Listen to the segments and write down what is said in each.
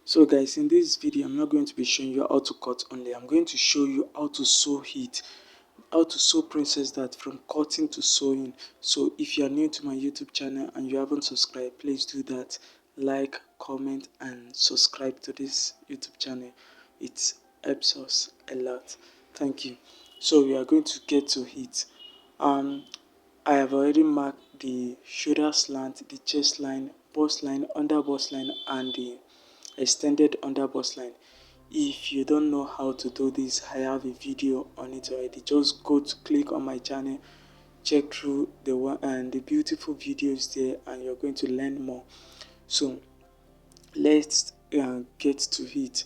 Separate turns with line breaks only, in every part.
So guys, in this video I'm not going to be showing you how to cut only. I'm going to show you how to sew it, how to sew princess dart from cutting to sewing. So if you are new to my YouTube channel and you haven't subscribed, please do that. Like, comment and subscribe to this YouTube channel. It helps us a lot. Thank you. So we are going to get to it. I have already marked the shoulder slant, the chest line, bust line, under bust line and the extended under bust line. If you don't know how to do this, I have a video on it already. Just go to click on my channel, check through the one and the beautiful videos there, and you're going to learn more. So let's get to it.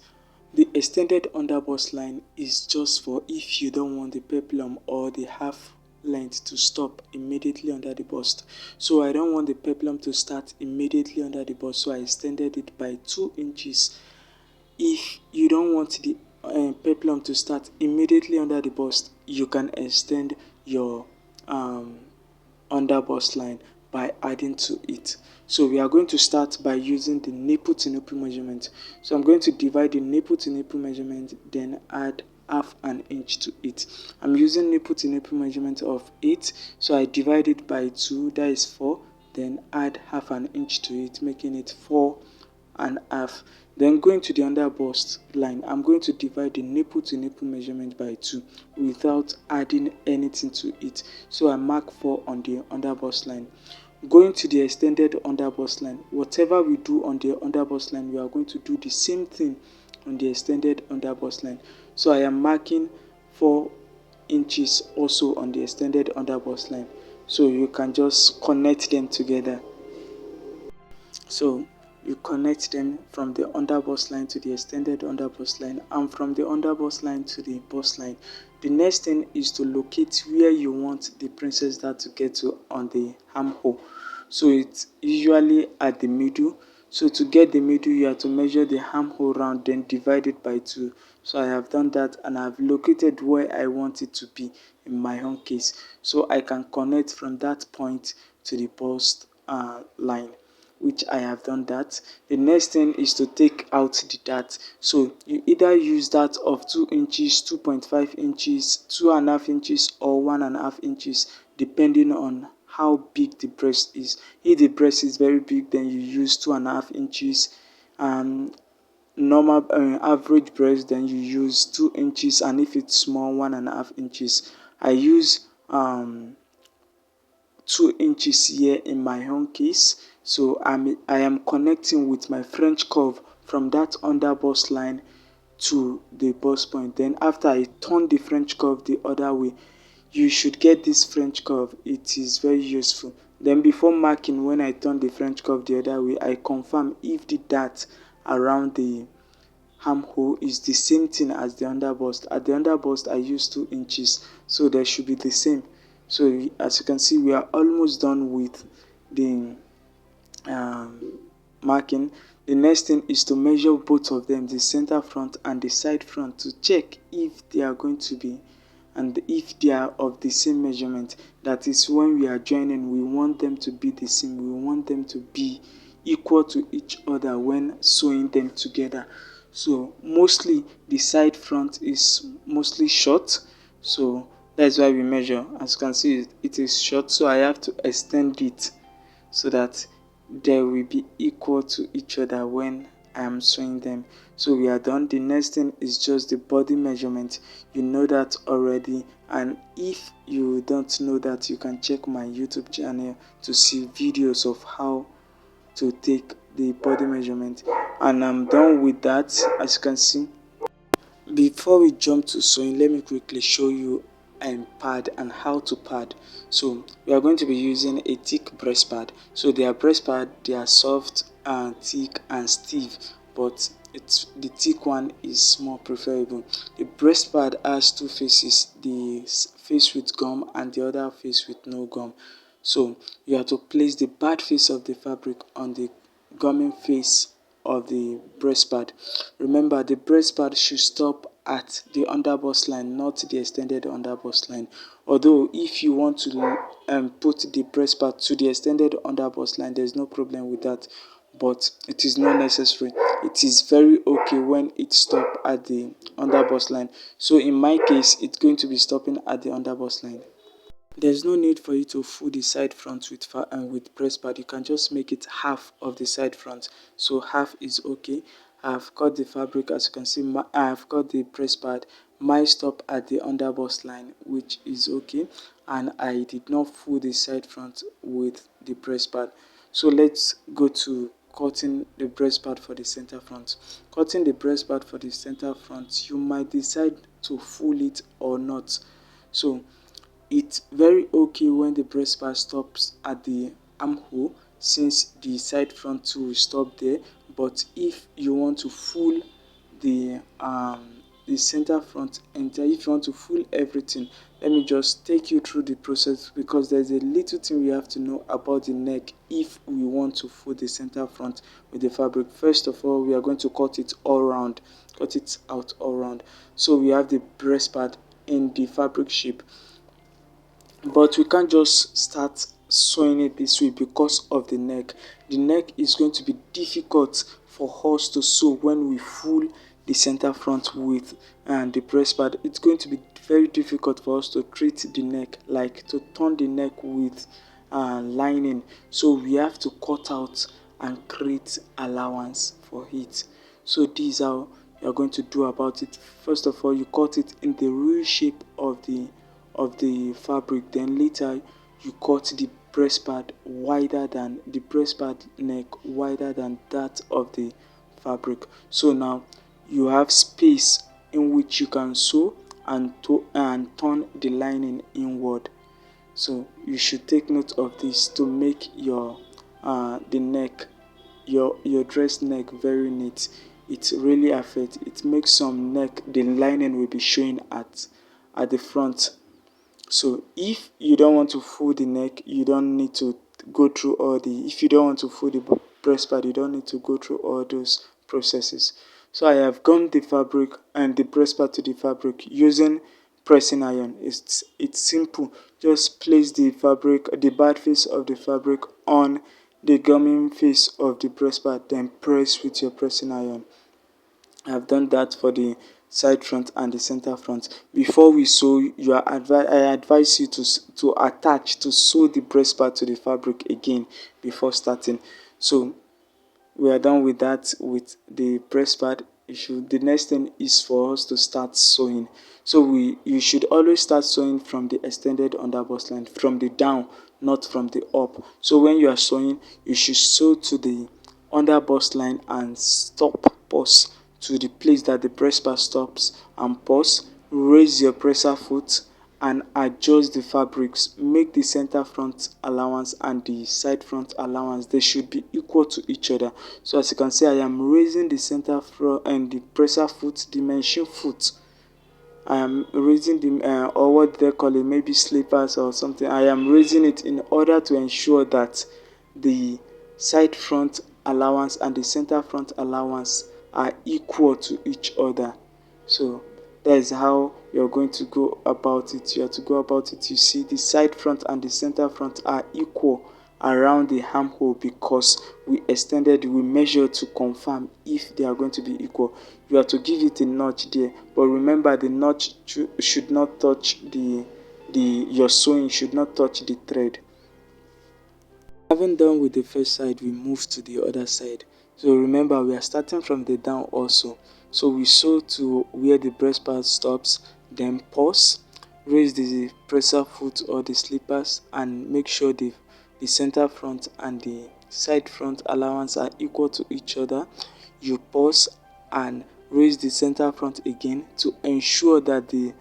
The extended under bust line is just for if you don't want the peplum or the half length to stop immediately under the bust. So I don't want the peplum to start immediately under the bust, so I extended it by 2 inches. If you don't want the peplum to start immediately under the bust, you can extend your under bust line by adding to it. So we are going to start by using the nipple to nipple measurement. So I'm going to divide the nipple to nipple measurement, then add half an inch to it. I'm using nipple to nipple measurement of 8, so I divide it by 2, that is 4, then add half an inch to it, making it 4.5. Then going to the under bust line, I'm going to divide the nipple to nipple measurement by 2 without adding anything to it. So I mark 4 on the under bust line. Going to the extended under bust line, whatever we do on the under bust line, we are going to do the same thing on the extended under bust line. So I am marking 4 inches also on the extended under bust line. So you can just connect them together. So you connect them from the under bust line to the extended under bust line and from the under bust line to the bust line. The next thing is to locate where you want the princess dart to get to on the armhole. So it's usually at the middle. So to get the middle, you have to measure the armhole round, then divide it by 2. So I have done that and I have located where I want it to be in my own case. So I can connect from that point to the bust line, which I have done that. The next thing is to take out the dart. So you either use dart of 2 inches, 2.5 inches, 2.5 inches or 1.5 inches depending on how big the breast is. If the breast is very big, then you use 2.5 inches. Normal average breast, then you use 2 inches, and if it's small, 1.5 inches. I use 2 inches here in my own case. So I am connecting with my French curve from that under bust line to the bust point. Then after I turn the French curve the other way, you should get this French curve. It is very useful. Then before marking, when I turn the French curve the other way, I confirm if the dart around the armhole is the same thing as the under bust. At the under bust I use 2 inches, so they should be the same. So as you can see, we are almost done with the marking. The next thing is to measure both of them, the center front and the side front, to check if they are going to be, and if they are of the same measurement. That is, when we are joining, we want them to be the same. We want them to be equal to each other when sewing them together. So mostly the side front is mostly short, so that's why we measure. As you can see, it is short, so I have to extend it so that they will be equal to each other when I am sewing them. So we are done. The next thing is just the body measurement. You know that already, and if you don't know that, you can check my YouTube channel to see videos of how to take the body measurement. And I'm done with that. As you can see, before we jump to sewing, let me quickly show you pad and how to pad. So we are going to be using a thick breast pad. So their breast pad, they are soft and thick and stiff, but the thick one is more preferable. The breast pad has 2 faces, the face with gum and the other face with no gum. So you have to place the bad face of the fabric on the gumming face of the breast pad. Remember, the breast pad should stop at the under bust line, not the extended under bust line. Although if you want to put the breast pad to the extended under bust line, there's no problem with that. but it is not necessary. It is very okay when it stop at the underbust line. So in my case, it's going to be stopping at the underbust line. There's no need for you to full the side front with with press pad. You can just make it half of the side front. So half is okay. I've cut the fabric, as you can see. I've cut the press pad. My stop at the underbust line, which is okay, and I did not full the side front with the press pad. So let's go to cutting the breast part for the center front. Cutting the breast part for the center front, you might decide to full it or not. So it's very okay when the breast part stops at the armhole, since the side front too will stop there. But if you want to full the center front entire, if you want to full everything, let me just take you through the process, because there's a little thing we have to know about the neck if we want to full the center front with the fabric. First of all, we are going to cut it all round, cut it out all round. So we have the breast part in the fabric shape, but we can't just start sewing it this way because of the neck. The neck is going to be difficult for us to sew when we full the center front with and the breast pad. It's going to be very difficult for us to treat the neck, like to turn the neck with lining. So we have to cut out and create allowance for it. So this is how you're going to do about it. First of all, you cut it in the real shape of the fabric. Then later you cut the breast pad wider than the breast pad neck, wider than that of the fabric. So now you have space in which you can sew and turn the lining inward. So you should take note of this to make your the neck, your dress neck very neat. It really affects, it makes some neck, the lining will be showing at the front. So if you don't want to fold the neck, you don't need to go through all the, if you don't want to fold the breast pad, you don't need to go through all those processes. So I have gummed the fabric and the breast pad to the fabric using pressing iron. It's simple. Just place the fabric, the bad face of the fabric on the gumming face of the breast pad, then press with your pressing iron. I've done that for the side front and the center front. Before we sew, I advise you to attach, to sew the breast part to the fabric again before starting. So we are done with that with the breast part issue. The next thing is for us to start sewing. So you should always start sewing from the extended underbust line, from the down, not from the up. So when you are sewing, you should sew to the underbust line and stop, pause to the place that the breast part stops, and pause. Raise your presser foot and adjust the fabrics. Make the center front allowance and the side front allowance, they should be equal to each other. So as you can see, I am raising the center front and the presser foot, the machine foot. I am raising the or what they call it, maybe slippers or something. I am raising it in order to ensure that the side front allowance and the center front allowance are equal to each other. So that is how you're going to go about it. You have to go about it. You see, the side front and the center front are equal around the armhole because we measured to confirm if they are going to be equal. You have to give it a notch there, but remember the notch should not touch your sewing should not touch the thread. Having done with the first side, we move to the other side. So remember, we are starting from the down also. So we sew to where the breast part stops, then pause, raise the presser foot or the slippers, and make sure the center front and the side front allowance are equal to each other. You pause and raise the center front again to ensure that the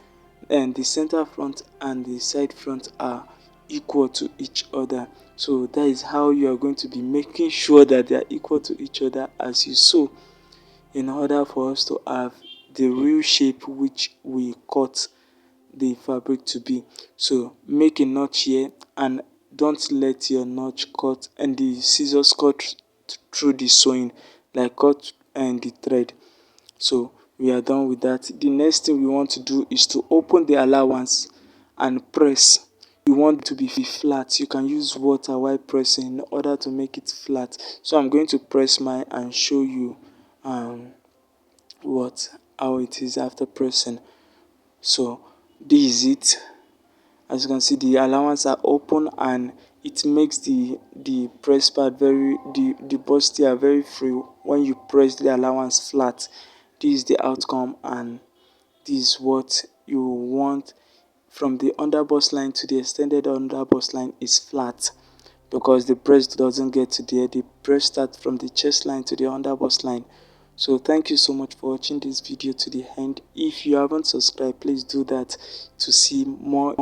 center front and the side front are equal to each other. So that is how you are going to be making sure that they are equal to each other as you sew, in order for us to have the real shape which we cut the fabric to be. So make a notch here and don't let your notch cut and the scissors cut through the sewing, like cut and the thread. So we are done with that. The next thing we want to do is to open the allowance and press. We want to be flat, you can use water while pressing in order to make it flat. So I'm going to press mine and show you how it is after pressing. So this is it. As you can see, the allowance are open and it makes the press pad the bustier very free when you press the allowance flat. This is the outcome, and this is what you want. From the underbust line to the extended underbust line is flat, because the press doesn't get to there. The press starts from the chest line to the underbust line. So thank you so much for watching this video to the end. If you haven't subscribed, please do that to see more